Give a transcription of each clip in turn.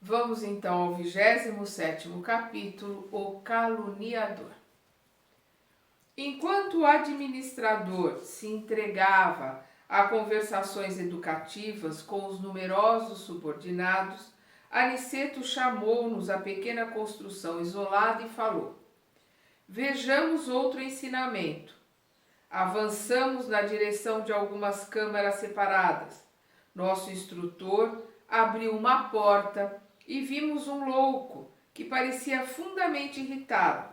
Vamos então ao 27º capítulo, o caluniador. Enquanto o administrador se entregava a conversações educativas com os numerosos subordinados, Aniceto chamou-nos à pequena construção isolada e falou: Vejamos outro ensinamento. Avançamos na direção de algumas câmaras separadas. Nosso instrutor abriu uma porta e vimos um louco que parecia fundamente irritado.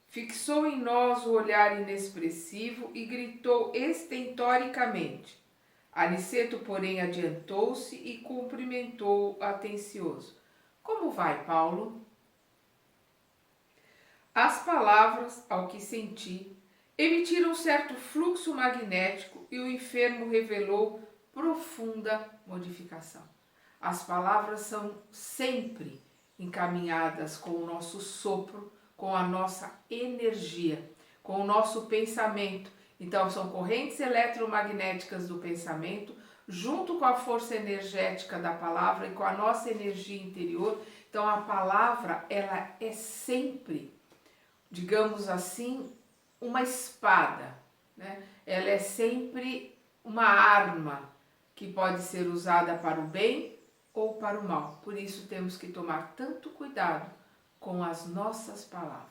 Fixou em nós o olhar inexpressivo e gritou estentoricamente. Aniceto, porém, adiantou-se e cumprimentou-o atencioso. Como vai, Paulo? As palavras, ao que senti, emitiram certo fluxo magnético e o enfermo revelou profunda modificação. As palavras são sempre encaminhadas com o nosso sopro, com a nossa energia, com o nosso pensamento. Então, são correntes eletromagnéticas do pensamento, junto com a força energética da palavra e com a nossa energia interior. Então, a palavra, ela é sempre, digamos assim, uma espada, né? Ela é sempre uma arma que pode ser usada para o bem ou para o mal. Por isso temos que tomar tanto cuidado com as nossas palavras.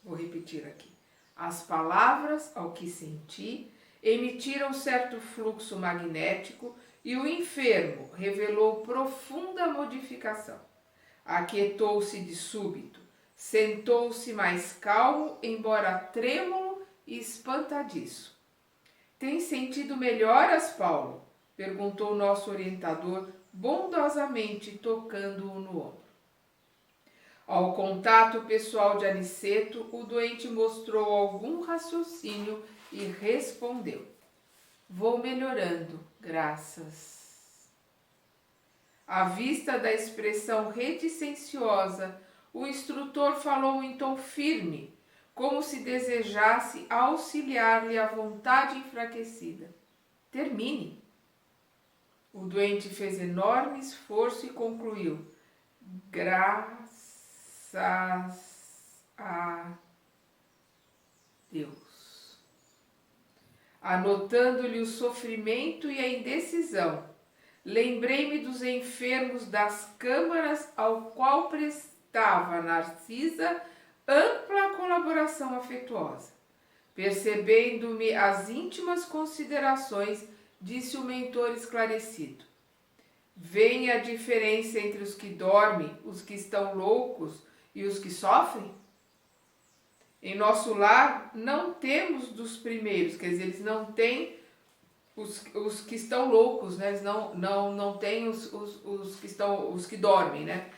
Vou repetir aqui. As palavras, ao que senti, emitiram certo fluxo magnético e o enfermo revelou profunda modificação. Aquietou-se de súbito, sentou-se mais calmo, embora trêmulo e espantadiço. Tem sentido melhoras, Paulo? Perguntou nosso orientador, bondosamente tocando-o no ombro. Ao contato pessoal de Aniceto, o doente mostrou algum raciocínio e respondeu: Vou melhorando, graças. À vista da expressão reticenciosa, o instrutor falou em tom firme, como se desejasse auxiliar-lhe a vontade enfraquecida. Termine. O doente fez enorme esforço e concluiu: Graças a Deus. Anotando-lhe o sofrimento e a indecisão, lembrei-me dos enfermos das câmaras ao qual prestava Narcisa ampla colaboração afetuosa. Percebendo-me as íntimas considerações, disse o mentor esclarecido: Vem a diferença entre os que dormem, os que estão loucos e os que sofrem? Em nosso lar não temos dos primeiros, quer dizer, eles não têm os que estão loucos, né? Eles não têm os que dormem, né?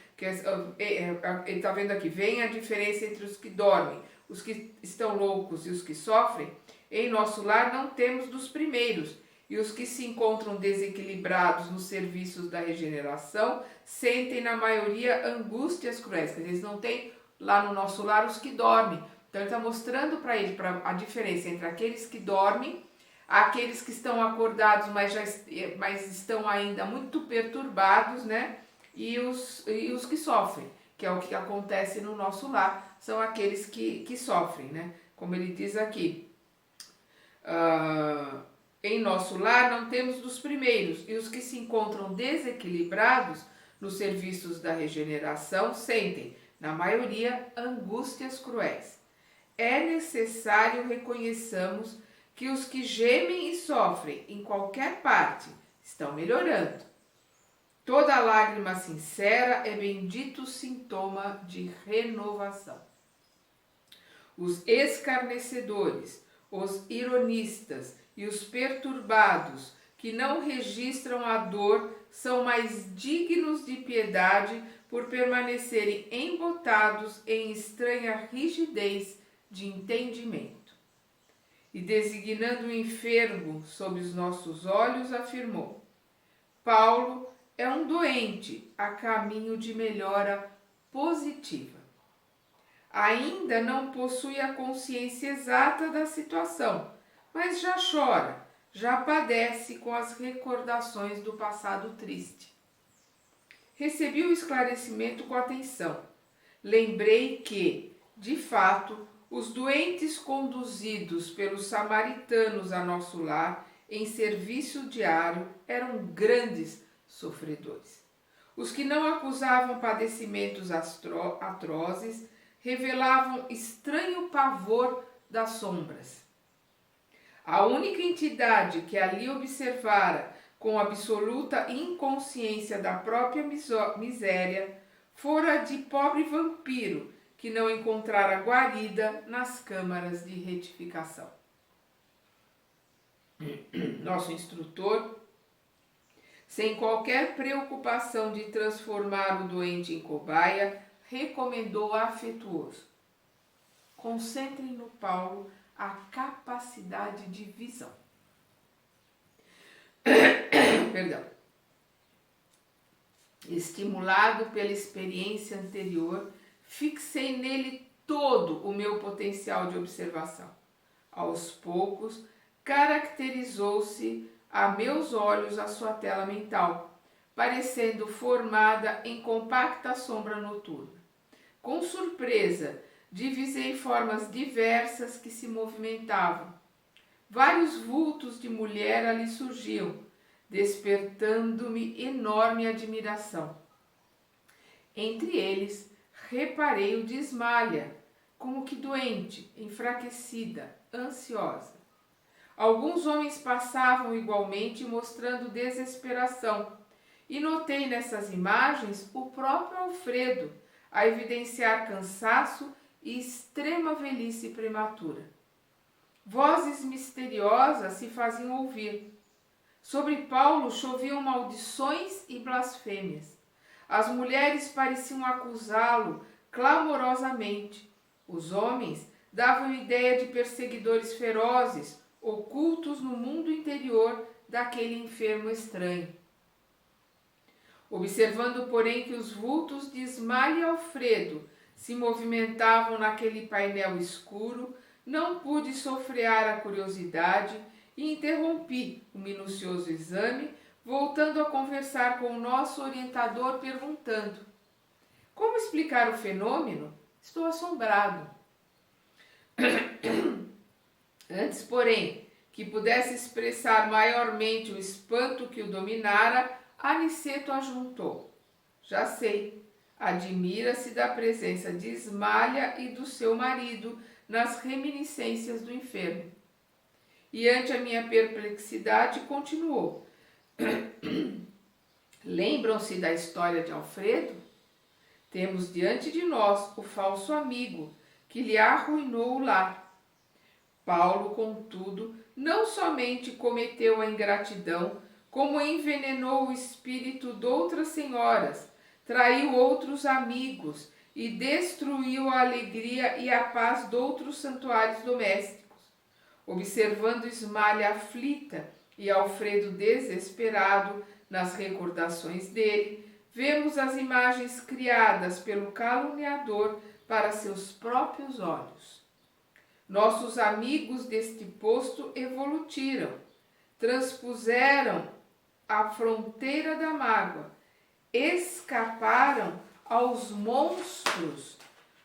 Ele está vendo aqui, vem a diferença entre os que dormem, os que estão loucos e os que sofrem. Em nosso lar não temos dos primeiros, e os que se encontram desequilibrados nos serviços da regeneração sentem na maioria angústias cruéis. Quer dizer, eles não têm lá no nosso lar os que dormem. Então ele está mostrando para ele a diferença entre aqueles que dormem, aqueles que estão acordados, mas estão ainda muito perturbados, né? E os que sofrem, que é o que acontece no nosso lar, são aqueles que sofrem, né? Como ele diz aqui, em nosso lar não temos dos primeiros, e os que se encontram desequilibrados nos serviços da regeneração sentem, na maioria, angústias cruéis. É necessário reconheçamos que os que gemem e sofrem em qualquer parte estão melhorando. Toda lágrima sincera é bendito sintoma de renovação. Os escarnecedores, os ironistas e os perturbados que não registram a dor são mais dignos de piedade por permanecerem embotados em estranha rigidez de entendimento. E designando o enfermo sob os nossos olhos, afirmou: Paulo é um doente a caminho de melhora positiva. Ainda não possui a consciência exata da situação, mas já chora, já padece com as recordações do passado triste. recebi o esclarecimento com atenção. Lembrei que, de fato, os doentes conduzidos pelos samaritanos a nosso lar em serviço diário eram grandes sofredores. Os que não acusavam padecimentos atrozes revelavam estranho pavor das sombras. A única entidade que ali observara com absoluta inconsciência da própria miséria fora de pobre vampiro que não encontrara guarida nas câmaras de retificação. Nosso instrutor, sem qualquer preocupação de transformar o doente em cobaia, recomendou afetuoso: concentrem no Paulo a capacidade de visão. Perdão. Estimulado pela experiência anterior, fixei nele todo o meu potencial de observação. Aos poucos, caracterizou-se a meus olhos a sua tela mental, parecendo formada em compacta sombra noturna. Com surpresa, divisei formas diversas que se movimentavam. Vários vultos de mulher ali surgiam, despertando-me enorme admiração. Entre eles, reparei o de Ismália, como que doente, enfraquecida, ansiosa. Alguns homens passavam igualmente mostrando desesperação, e notei nessas imagens o próprio Alfredo, a evidenciar cansaço e extrema velhice prematura. Vozes misteriosas se faziam ouvir. Sobre Paulo choviam maldições e blasfêmias. As mulheres pareciam acusá-lo clamorosamente. Os homens davam ideia de perseguidores ferozes, ocultos no mundo interior daquele enfermo estranho. Observando, porém, que os vultos de Ismália e Alfredo se movimentavam naquele painel escuro, não pude sofrear a curiosidade e interrompi o minucioso exame, voltando a conversar com o nosso orientador, perguntando: como explicar o fenômeno? Estou assombrado. Antes, porém, que pudesse expressar maiormente o espanto que o dominara, Aniceto ajuntou: já sei, admira-se da presença de Ismália e do seu marido nas reminiscências do enfermo. E ante a minha perplexidade continuou: lembram-se da história de Alfredo? Temos diante de nós o falso amigo que lhe arruinou o lar. Paulo, contudo, não somente cometeu a ingratidão, como envenenou o espírito de outras senhoras, traiu outros amigos e destruiu a alegria e a paz de outros santuários domésticos. Observando Ismália aflita e Alfredo desesperado nas recordações dele, vemos as imagens criadas pelo caluniador para seus próprios olhos. Nossos amigos deste posto evolutiram, transpuseram a fronteira da mágoa, escaparam aos monstros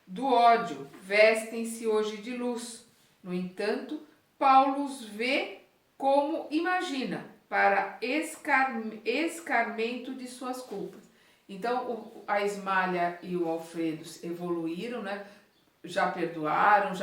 do ódio, vestem-se hoje de luz. No entanto, Paulo os vê como imagina, para escarmento de suas culpas. Então, a Ismália e o Alfredo evoluíram, né? Já perdoaram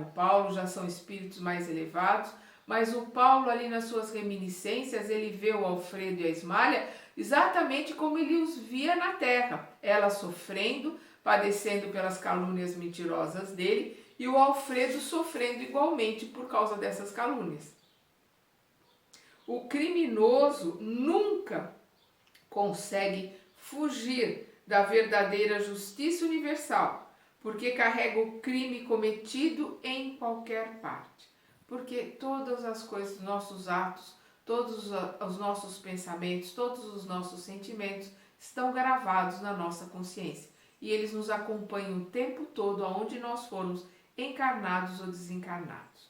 o Paulo, já são espíritos mais elevados, mas o Paulo ali nas suas reminiscências, ele vê o Alfredo e a Ismália exatamente como ele os via na terra, ela sofrendo, padecendo pelas calúnias mentirosas dele, e o Alfredo sofrendo igualmente por causa dessas calúnias. O criminoso nunca consegue fugir da verdadeira justiça universal, porque carrega o crime cometido em qualquer parte. Porque todas as coisas, nossos atos, todos os nossos pensamentos, todos os nossos sentimentos estão gravados na nossa consciência. E eles nos acompanham o tempo todo, aonde nós formos encarnados ou desencarnados.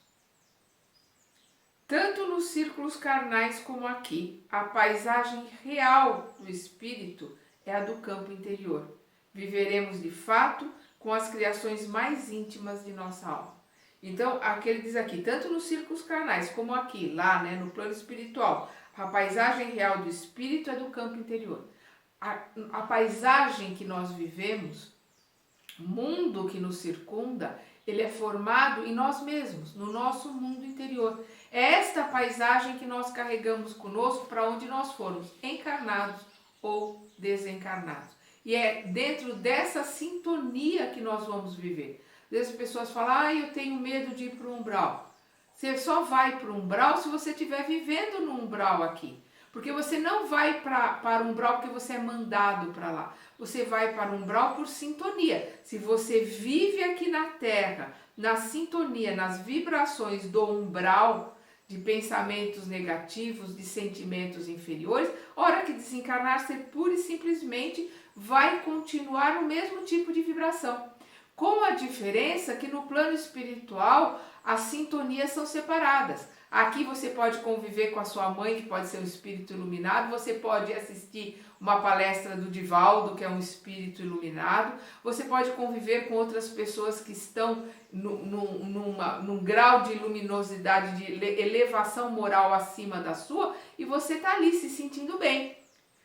Tanto nos círculos carnais como aqui, a paisagem real do espírito é a do campo interior. Viveremos de fato com as criações mais íntimas de nossa alma. Então, aqui ele diz aqui, tanto nos círculos carnais como aqui, lá, né, no plano espiritual, a paisagem real do espírito é do campo interior. A paisagem que nós vivemos, o mundo que nos circunda, ele é formado em nós mesmos, no nosso mundo interior. É esta paisagem que nós carregamos conosco para onde nós formos, encarnados ou desencarnados. E é dentro dessa sintonia que nós vamos viver. Às vezes as pessoas falam, eu tenho medo de ir para o umbral. Você só vai para o umbral se você estiver vivendo no umbral aqui. Porque você não vai para o umbral porque você é mandado para lá. Você vai para o umbral por sintonia. Se você vive aqui na Terra, na sintonia, nas vibrações do umbral, de pensamentos negativos, de sentimentos inferiores, a hora que desencarnar, você pura e simplesmente vai continuar o mesmo tipo de vibração. Com a diferença que no plano espiritual as sintonias são separadas. Aqui você pode conviver com a sua mãe, que pode ser um espírito iluminado, você pode assistir uma palestra do Divaldo, que é um espírito iluminado, você pode conviver com outras pessoas que estão num grau de luminosidade, de elevação moral acima da sua, e você está ali se sentindo bem.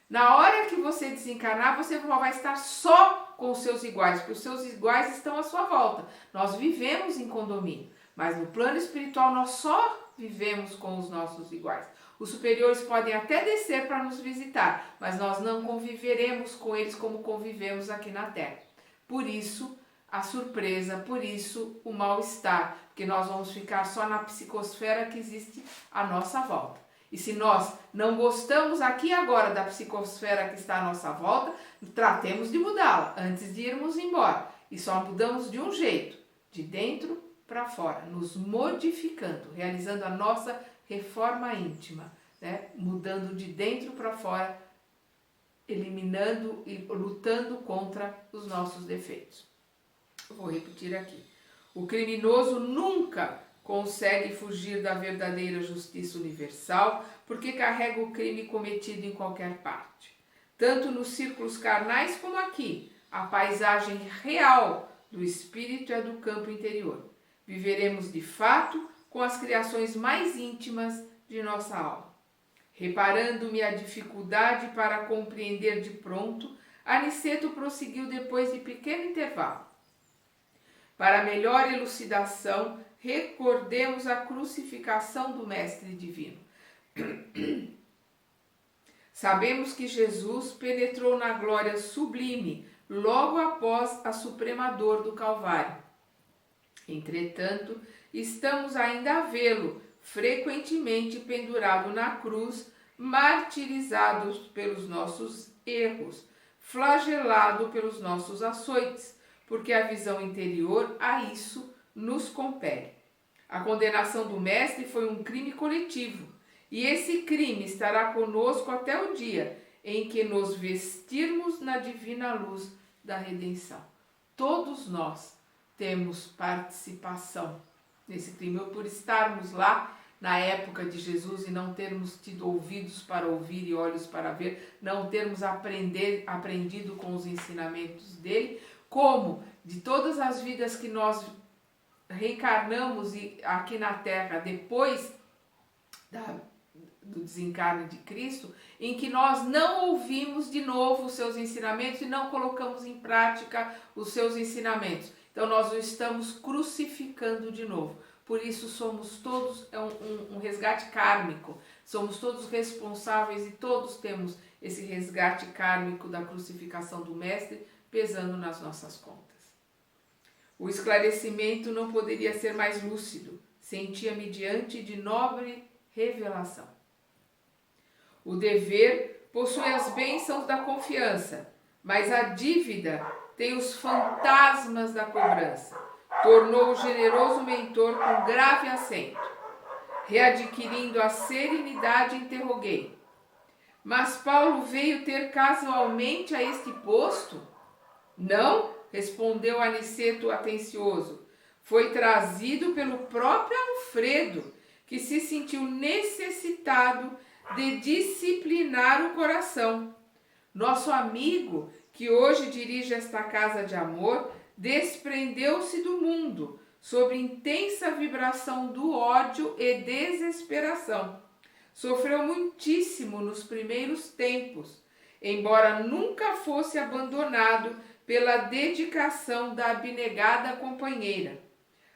Na hora que você desencarnar, você vai estar só com os seus iguais, porque os seus iguais estão à sua volta. Nós vivemos em condomínio, mas no plano espiritual nós só vivemos com os nossos iguais. Os superiores podem até descer para nos visitar, mas nós não conviveremos com eles como convivemos aqui na Terra. Por isso a surpresa, por isso o mal-estar, porque nós vamos ficar só na psicosfera que existe à nossa volta. E se nós não gostamos aqui agora da psicosfera que está à nossa volta, tratemos de mudá-la antes de irmos embora. E só mudamos de um jeito, de dentro para fora, nos modificando, realizando a nossa reforma íntima, né? Mudando de dentro para fora, eliminando e lutando contra os nossos defeitos. Eu vou repetir aqui. O criminoso nunca consegue fugir da verdadeira justiça universal porque carrega o crime cometido em qualquer parte. Tanto nos círculos carnais como aqui, a paisagem real do espírito é do campo interior. Viveremos de fato com as criações mais íntimas de nossa alma. Reparando-me a dificuldade para compreender de pronto, Aniceto prosseguiu depois de pequeno intervalo. Para melhor elucidação, recordemos a crucificação do Mestre Divino. Sabemos que Jesus penetrou na glória sublime logo após a suprema dor do Calvário. Entretanto, estamos ainda a vê-lo frequentemente pendurado na cruz, martirizado pelos nossos erros, flagelado pelos nossos açoites, porque a visão interior a isso nos compele. A condenação do Mestre foi um crime coletivo, e esse crime estará conosco até o dia em que nos vestirmos na divina luz da redenção. Todos nós temos participação nesse crime, por estarmos lá na época de Jesus e não termos tido ouvidos para ouvir e olhos para ver, não termos aprendido com os ensinamentos dele, como de todas as vidas que nós reencarnamos aqui na Terra depois do desencarne de Cristo, em que nós não ouvimos de novo os seus ensinamentos e não colocamos em prática os seus ensinamentos. Então nós o estamos crucificando de novo. Por isso somos todos um resgate kármico, somos todos responsáveis e todos temos esse resgate kármico da crucificação do Mestre pesando nas nossas contas. O esclarecimento não poderia ser mais lúcido, sentia-me diante de nobre revelação. O dever possui as bênçãos da confiança, mas a dívida tem os fantasmas da cobrança. Tornou o generoso mentor com grave acento. Readquirindo a serenidade, interroguei: mas Paulo veio ter casualmente a este posto? Não, respondeu Aniceto atencioso. Foi trazido pelo próprio Alfredo, que se sentiu necessitado de disciplinar o coração. Nosso amigo, que hoje dirige esta casa de amor, desprendeu-se do mundo, sob intensa vibração do ódio e desesperação. Sofreu muitíssimo nos primeiros tempos, embora nunca fosse abandonado pela dedicação da abnegada companheira.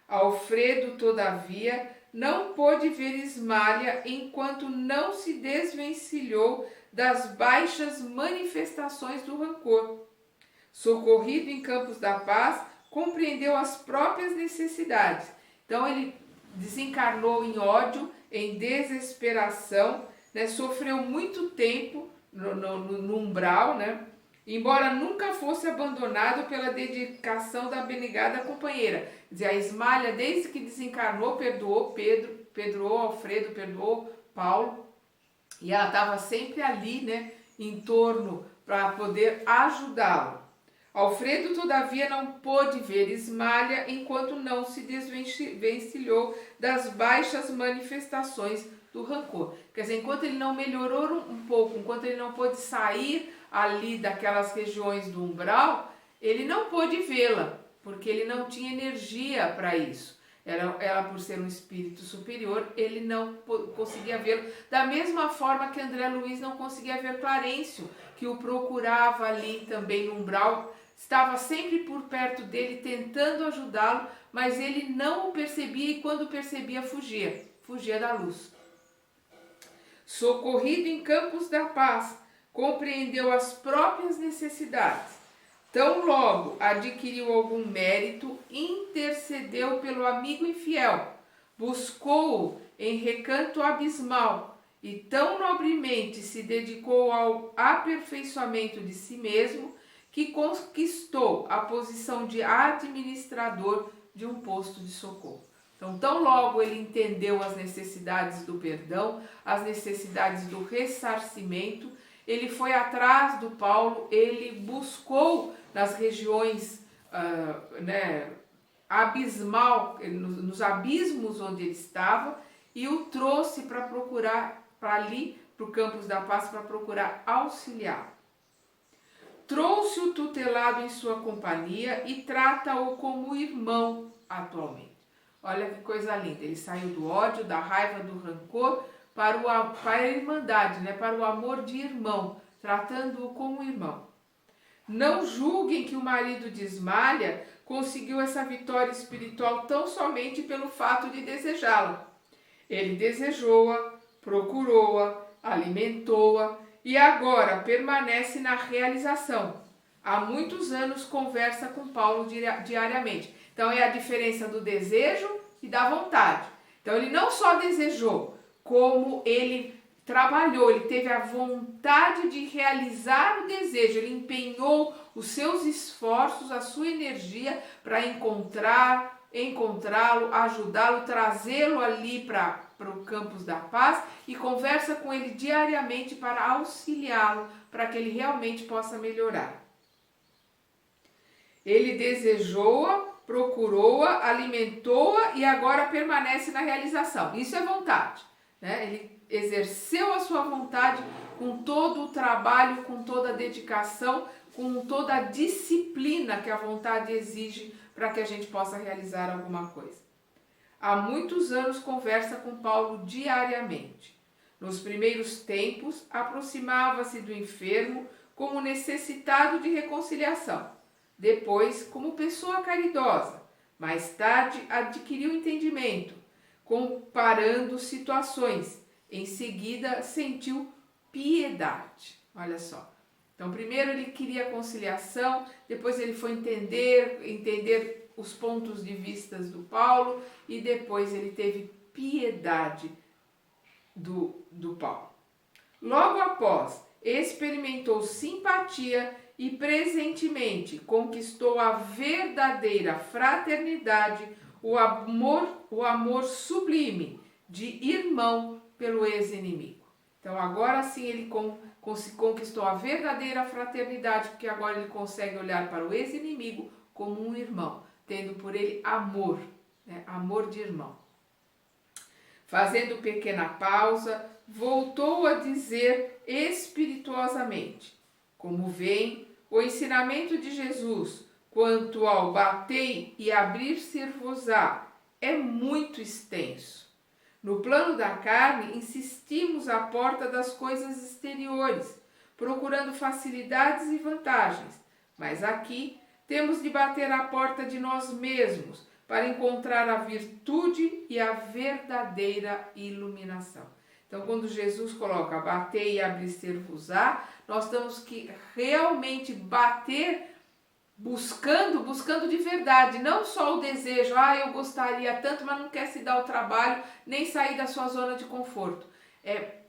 Alfredo, todavia, não pôde ver Ismália enquanto não se desvencilhou das baixas manifestações do rancor. Socorrido em Campos da Paz, compreendeu as próprias necessidades. Então ele desencarnou em ódio, em desesperação, né? Sofreu muito tempo no umbral, né? Embora nunca fosse abandonado pela dedicação da abnegada companheira. Quer dizer, a Ismália, desde que desencarnou, perdoou Pedro, perdoou Alfredo, perdoou Paulo, e ela estava sempre ali, né, em torno para poder ajudá-lo. Alfredo, todavia, não pôde ver Ismália enquanto não se desvencilhou das baixas manifestações do rancor. Quer dizer, enquanto ele não melhorou um pouco, enquanto ele não pôde sair ali daquelas regiões do umbral, ele não pôde vê-la, porque ele não tinha energia para isso. Ela, por ser um espírito superior, ele não conseguia vê-lo. Da mesma forma que André Luiz não conseguia ver Clarencio, que o procurava ali também no umbral, estava sempre por perto dele, tentando ajudá-lo, mas ele não o percebia e quando percebia fugia da luz. Socorrido em Campos da Paz, compreendeu as próprias necessidades. Tão logo adquiriu algum mérito, intercedeu pelo amigo infiel, buscou-o em recanto abismal e tão nobremente se dedicou ao aperfeiçoamento de si mesmo que conquistou a posição de administrador de um posto de socorro. Então, tão logo ele entendeu as necessidades do perdão, as necessidades do ressarcimento, ele foi atrás do Paulo, ele buscou nas regiões abismal, nos abismos onde ele estava, e o trouxe para procurar, para ali, para o Campos da Paz, para procurar auxiliar. Trouxe o tutelado em sua companhia e trata-o como irmão atualmente. Olha que coisa linda, ele saiu do ódio, da raiva, do rancor para a irmandade, né? Para o amor de irmão, tratando-o como irmão. Não julguem que o marido de Ismália conseguiu essa vitória espiritual tão somente pelo fato de desejá-la. Ele desejou-a, procurou-a, alimentou-a e agora permanece na realização. Há muitos anos conversa com Paulo diariamente. Então é a diferença do desejo e da vontade. Então ele não só desejou, como ele trabalhou, ele teve a vontade de realizar o desejo, ele empenhou os seus esforços, a sua energia para encontrá-lo, ajudá-lo, trazê-lo ali para o Campos da Paz e conversa com ele diariamente para auxiliá-lo, para que ele realmente possa melhorar. Ele desejou-a, procurou-a, alimentou-a e agora permanece na realização. Isso é vontade, né? Ele exerceu a sua vontade com todo o trabalho, com toda a dedicação, com toda a disciplina que a vontade exige para que a gente possa realizar alguma coisa. Há muitos anos conversa com Paulo diariamente. Nos primeiros tempos, aproximava-se do enfermo como necessitado de reconciliação. Depois, como pessoa caridosa. Mais tarde, adquiriu entendimento, comparando situações. Em seguida, sentiu piedade. Olha só. Então, primeiro ele queria conciliação, depois ele foi entender os pontos de vista do Paulo e depois ele teve piedade do Paulo. Logo após, experimentou simpatia e presentemente conquistou a verdadeira fraternidade, o amor sublime de irmão pelo ex-inimigo. Então agora sim ele conquistou a verdadeira fraternidade, porque agora ele consegue olhar para o ex-inimigo como um irmão, tendo por ele amor, né? Amor de irmão. Fazendo pequena pausa, voltou a dizer espirituosamente: Como veem, o ensinamento de Jesus quanto ao batei e abrir-se-vos-á é muito extenso. No plano da carne, insistimos à porta das coisas exteriores, procurando facilidades e vantagens, mas aqui temos de bater à porta de nós mesmos para encontrar a virtude e a verdadeira iluminação. Então, quando Jesus coloca bater e abrir-se-vos-á, nós temos que realmente bater buscando de verdade, não só o desejo, eu gostaria tanto, mas não quer se dar o trabalho, nem sair da sua zona de conforto. É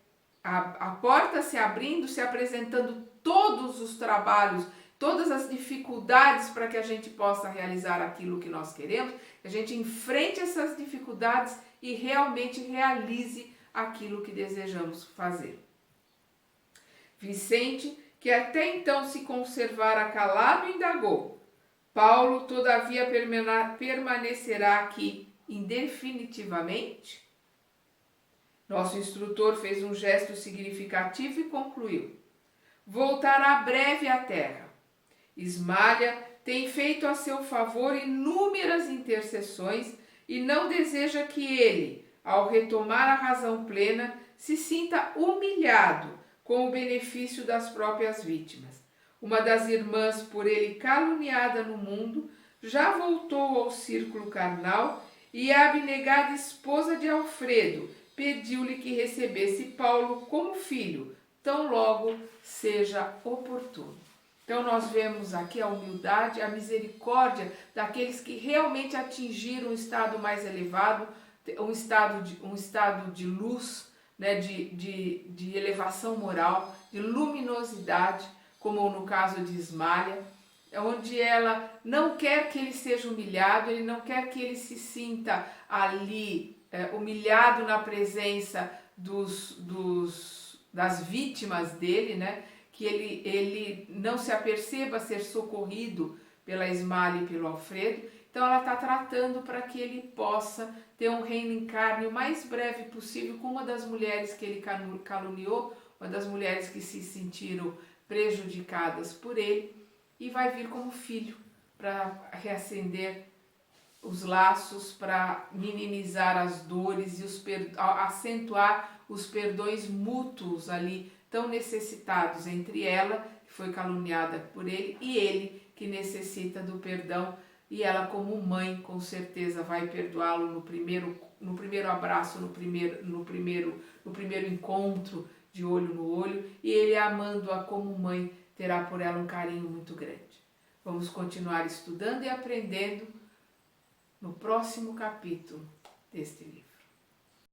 a porta se abrindo, se apresentando todos os trabalhos, todas as dificuldades para que a gente possa realizar aquilo que nós queremos, que a gente enfrente essas dificuldades e realmente realize aquilo que desejamos fazer. Vicente, que até então se conservara calado, indagou: Paulo, todavia, permanecerá aqui indefinitivamente? Nosso instrutor fez um gesto significativo e concluiu: voltará breve à terra. Ismália tem feito a seu favor inúmeras intercessões e não deseja que ele, ao retomar a razão plena, se sinta humilhado com o benefício das próprias vítimas. Uma das irmãs, por ele caluniada no mundo, já voltou ao círculo carnal e a abnegada esposa de Alfredo pediu-lhe que recebesse Paulo como filho, tão logo seja oportuno. Então nós vemos aqui a humildade, a misericórdia daqueles que realmente atingiram um estado mais elevado, um estado de luz, né, de elevação moral, de luminosidade, como no caso de Ismália, onde ela não quer que ele seja humilhado, ele não quer que ele se sinta ali humilhado na presença das vítimas dele, né? Que ele não se aperceba ser socorrido pela Ismália e pelo Alfredo. Então ela está tratando para que ele possa ter um reino em carne o mais breve possível com uma das mulheres que ele caluniou, uma das mulheres que se sentiram prejudicadas por ele, e vai vir como filho para reacender os laços, para minimizar as dores e acentuar os perdões mútuos ali, tão necessitados entre ela, que foi caluniada por ele, e ele, que necessita do perdão, e ela como mãe, com certeza, vai perdoá-lo no primeiro abraço, no primeiro encontro de olho no olho, e ele, amando-a como mãe, terá por ela um carinho muito grande. Vamos continuar estudando e aprendendo no próximo capítulo deste livro.